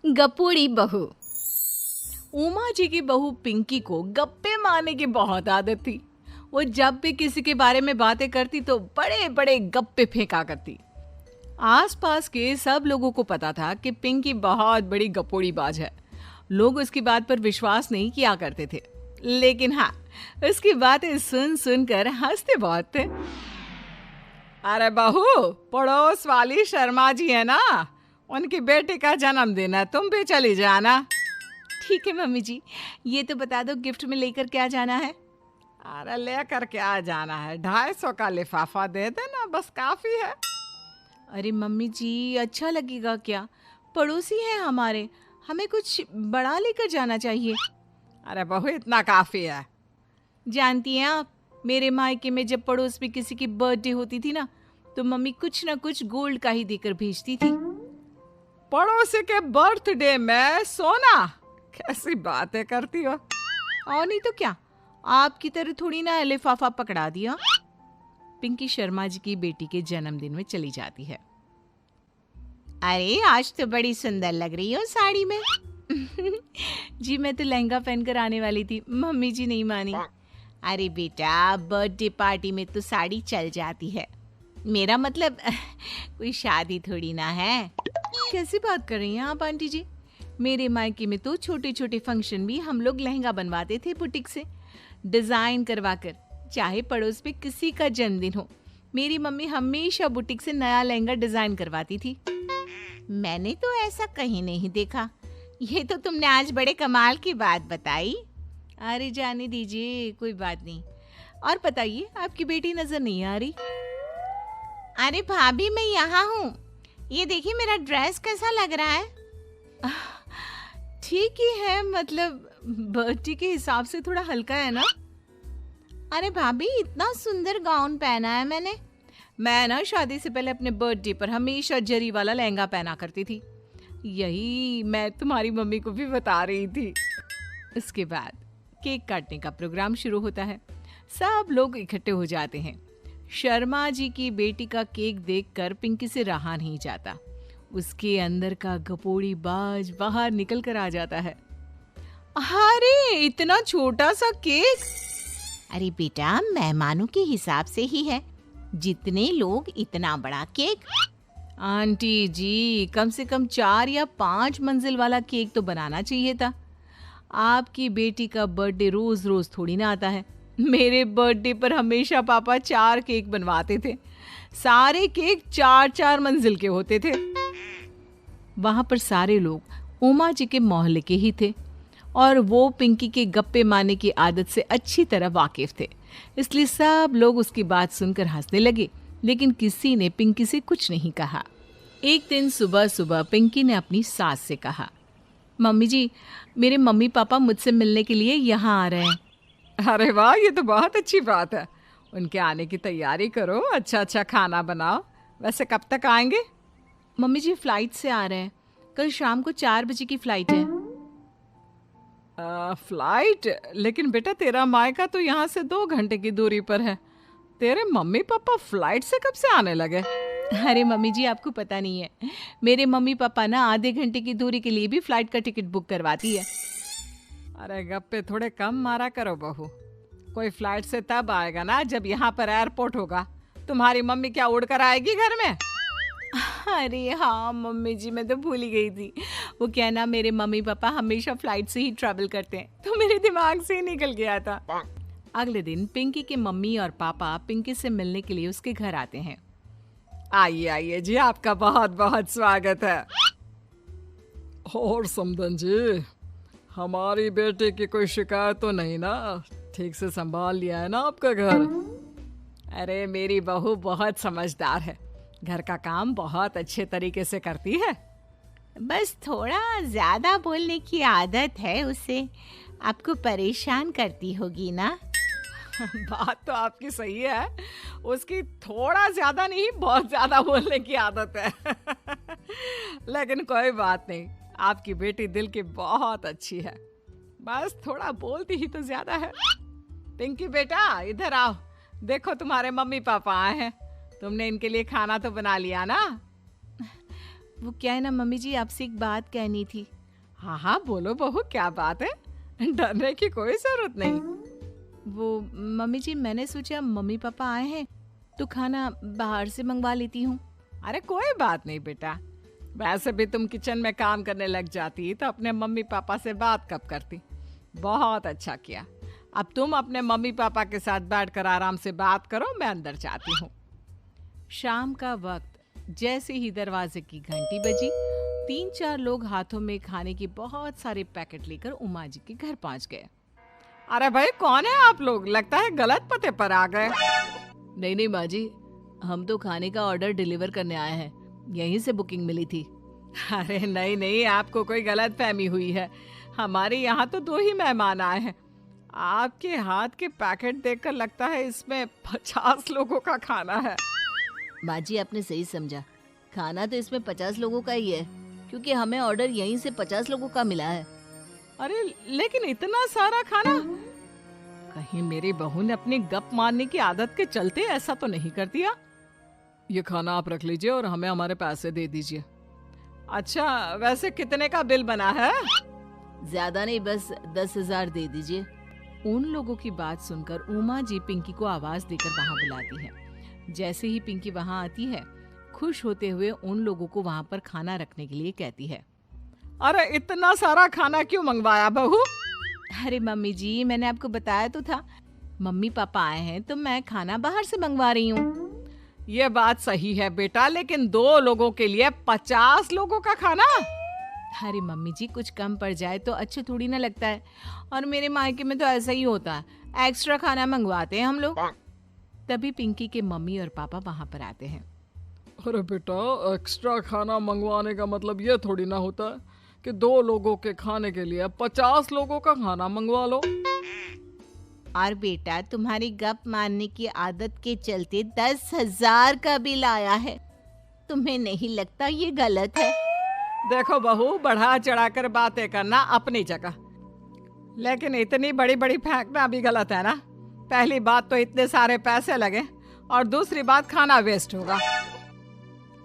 गपोड़ी बहू। उमा जी की बहू पिंकी को गप्पे मारने की बहुत आदत थी। वो जब भी किसी के बारे में बातें करती तो बड़े बड़े गप्पे फेंका करती। आसपास के सब लोगों को पता था कि पिंकी बहुत बड़ी गपोड़ी बाज है। लोग उसकी बात पर विश्वास नहीं किया करते थे, लेकिन हाँ, उसकी बातें सुन सुनकर हंसते बहुत थे। अरे बहू, पड़ोस वाली शर्मा जी है ना, उनकी बेटी का जन्मदिन है, तुम भी चली जाना। ठीक है मम्मी जी, ये तो बता दो गिफ्ट में लेकर क्या जाना है। अरे लेकर क्या जाना है, 250 का लिफाफा दे देना, बस काफी है। अरे मम्मी जी, अच्छा लगेगा क्या? पड़ोसी हैं हमारे, हमें कुछ बड़ा लेकर जाना चाहिए। अरे बहू, इतना काफी है। जानती हैं आप, मेरे मायके में जब पड़ोस में किसी की बर्थडे होती थी ना, तो मम्मी कुछ ना कुछ गोल्ड का ही देकर भेजती थी। पड़ोसी के बर्थडे में सोना? कैसी बातें करती हो। और नहीं तो क्या, आपकी तरह थोड़ी ना लिफाफा पकड़ा दिया। पिंकी शर्मा जी की बेटी के जन्मदिन में चली जाती है। अरे आज तो बड़ी सुंदर लग रही हो साड़ी में। जी मैं तो लहंगा पहनकर आने वाली थी, मम्मी जी नहीं मानी। अरे बेटा, बर्थडे पार्टी में तो साड़ी चल जाती है, मेरा मतलब कोई शादी थोड़ी ना है। कैसी बात कर रही हैं आप आंटी जी? मेरे मायके में तो छोटे छोटे फंक्शन भी हम लोग लहंगा बनवाते थे बुटीक से, डिजाइन करवा कर। चाहे पड़ोस में किसी का जन्मदिन हो, मेरी मम्मी हमेशा बुटीक से नया लहंगा डिजाइन करवाती थी। मैंने तो ऐसा कहीं नहीं देखा, ये तो तुमने आज बड़े कमाल की बात बताई। अरे जाने दीजिए, कोई बात नहीं। और बताइए, आपकी बेटी नजर नहीं आ रही? अरे भाभी, मैं यहाँ हूँ, ये देखिए मेरा ड्रेस कैसा लग रहा है। ठीक ही है, मतलब बर्थडे के हिसाब से थोड़ा हल्का है ना। अरे भाभी, इतना सुंदर गाउन पहना है मैंने। मैं ना शादी से पहले अपने बर्थडे पर हमेशा जरी वाला लहंगा पहना करती थी, यही मैं तुम्हारी मम्मी को भी बता रही थी। इसके बाद केक काटने का प्रोग्राम शुरू होता है। सब लोग इकट्ठे हो जाते हैं। शर्मा जी की बेटी का केक देखकर पिंकी से रहा नहीं जाता। उसके अंदर का गपोड़ी बाज बाहर निकल कर आ जाता है। अरे इतना छोटा सा केक! अरे बेटा, मेहमानों के हिसाब से ही है, जितने लोग इतना बड़ा केक। आंटी जी, कम से कम 4 या 5 मंजिल वाला केक तो बनाना चाहिए था। आपकी बेटी का बर्थडे रोज रोज थोड़ी ना आता है। मेरे बर्थडे पर हमेशा पापा 4 केक बनवाते थे, सारे केक 4-4 मंजिल के होते थे। वहां पर सारे लोग उमा जी के मोहल्ले के ही थे और वो पिंकी के गप्पे मारने की आदत से अच्छी तरह वाकिफ थे, इसलिए सब लोग उसकी बात सुनकर हंसने लगे, लेकिन किसी ने पिंकी से कुछ नहीं कहा। एक दिन सुबह सुबह पिंकी ने अपनी सास से कहा, मम्मी जी, मेरे मम्मी पापा मुझसे मिलने के लिए यहाँ आ रहे हैं। अरे वाह, ये तो बहुत अच्छी बात है। उनके आने की तैयारी करो, अच्छा अच्छा खाना बनाओ। वैसे कब तक आएंगे? मम्मी जी फ्लाइट से आ रहे हैं, कल शाम को 4 बजे की फ्लाइट है। फ्लाइट? लेकिन बेटा, तेरा मायका तो यहाँ से 2 घंटे की दूरी पर है। तेरे मम्मी पापा फ्लाइट से कब से आने लगे? अरे मम्मी जी, आपको पता नहीं है, मेरे मम्मी पापा ना आधे घंटे की दूरी के लिए भी फ्लाइट का टिकट बुक करवाती है। अरे गप्पे थोड़े कम मारा करो बहू, कोई फ्लाइट से तब आएगा ना जब यहाँ पर एयरपोर्ट होगा। तुम्हारी मम्मी क्या उड़ कर आएगी घर में? अरे हाँ मम्मी जी, मैं तो भूल ही गई थी। वो क्या ना, मेरे मम्मी पापा हमेशा फ्लाइट से ही ट्रैवल करते हैं, तो मेरे दिमाग से ही निकल गया था। अगले दिन पिंकी के मम्मी और पापा पिंकी से मिलने के लिए उसके घर आते हैं। आइए आइए जी, आपका बहुत बहुत स्वागत है। और समदन जी, हमारी बेटे की कोई शिकायत तो नहीं ना? ठीक से संभाल लिया है ना आपका घर? अरे मेरी बहू बहुत समझदार है, घर का काम बहुत अच्छे तरीके से करती है। बस थोड़ा ज्यादा बोलने की आदत है उसे, आपको परेशान करती होगी ना। बात तो आपकी सही है, उसकी थोड़ा ज्यादा नहीं बहुत ज्यादा बोलने की आदत है। लेकिन कोई बात नहीं, आपकी बेटी दिल की बहुत अच्छी है, बस थोड़ा बोलती ही तो ज्यादा है। पिंकी बेटा, इधर आओ, देखो तुम्हारे मम्मी पापा आए हैं, तुमने इनके लिए खाना तो बना लिया ना? वो क्या है ना मम्मी जी, आपसे एक बात कहनी थी। हाँ हाँ बोलो बहू, क्या बात है, डरने की कोई जरूरत नहीं। वो मम्मी जी, मैंने सोचा मम्मी पापा आए हैं तो खाना बाहर से मंगवा लेती हूँ। अरे कोई बात नहीं बेटा, वैसे भी तुम किचन में काम करने लग जाती तो अपने मम्मी पापा से बात कब करती। बहुत अच्छा किया। अब तुम अपने मम्मी पापा के साथ बैठकर आराम से बात करो, मैं अंदर जाती हूँ। शाम का वक्त जैसे ही दरवाजे की घंटी बजी, 3-4 लोग हाथों में खाने के बहुत सारे पैकेट लेकर उमा जी के घर पहुंच गए। अरे भाई कौन है आप लोग, लगता है गलत पते पर आ गए। नहीं नहीं माँ जी, हम तो खाने का ऑर्डर डिलीवर करने आए हैं, यहीं से बुकिंग मिली थी। अरे नहीं नहीं, आपको कोई गलत फहमी हुई है। हमारे यहाँ तो 2 ही मेहमान आए हैं। आपके हाथ के पैकेट देखकर लगता है इसमें 50 लोगों का खाना है। माँ जी आपने सही समझा, खाना तो इसमें 50 लोगों का ही है, क्योंकि हमें ऑर्डर यहीं से 50 लोगों का मिला है। अरे लेकिन इतना सारा खाना, कहीं मेरी बहू ने अपनी गप मारने की आदत के चलते ऐसा तो नहीं कर दिया। ये खाना आप रख लीजिए और हमें हमारे पैसे दे दीजिए। अच्छा वैसे कितने का बिल बना है? ज्यादा नहीं, बस 10,000 दे दीजिए। उन लोगों की बात सुनकर उमा जी पिंकी को आवाज देकर वहां बुलाती है। जैसे ही पिंकी वहां आती है, खुश होते हुए उन लोगों को वहां पर खाना रखने के लिए कहती है। अरे इतना सारा खाना क्यों मंगवाया बहू? अरे मम्मी जी, मैंने आपको बताया तो था, मम्मी पापा आए हैं तो मैं खाना बाहर से मंगवा रही हूँ। ये बात सही है बेटा, लेकिन 2 लोगों के लिए 50 लोगों का खाना? अरे मम्मी जी, कुछ कम पड़ जाए तो अच्छा थोड़ी ना लगता है, और मेरे मायके में तो ऐसा ही होता है, एक्स्ट्रा खाना मंगवाते हैं हम लोग। तभी पिंकी के मम्मी और पापा वहां पर आते हैं। अरे बेटा, एक्स्ट्रा खाना मंगवाने का मतलब ये थोड़ी ना होता है कि 2 लोगों के खाने के लिए 50 लोगों का खाना मंगवा लो। और बेटा, तुम्हारी गप मारने की आदत के चलते 10,000 का बिल आया है। तुम्हें नहीं लगता ये गलत है? देखो बहू, बढ़ा चढ़ाकर बातें करना अपनी जगह, लेकिन इतनी बड़ी बड़ी फेंकना भी गलत है ना। पहली बात तो इतने सारे पैसे लगे, और दूसरी बात खाना वेस्ट होगा।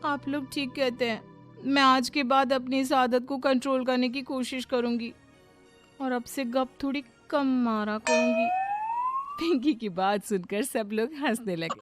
आप लोग ठीक कहते हैं, मैं आज के बाद अपनी इस आदत को कंट्रोल करने की कोशिश करूंगी और अब से गप थोड़ी कम मारा करूंगी। पिंकी की बात सुनकर सब लोग हंसने लगे।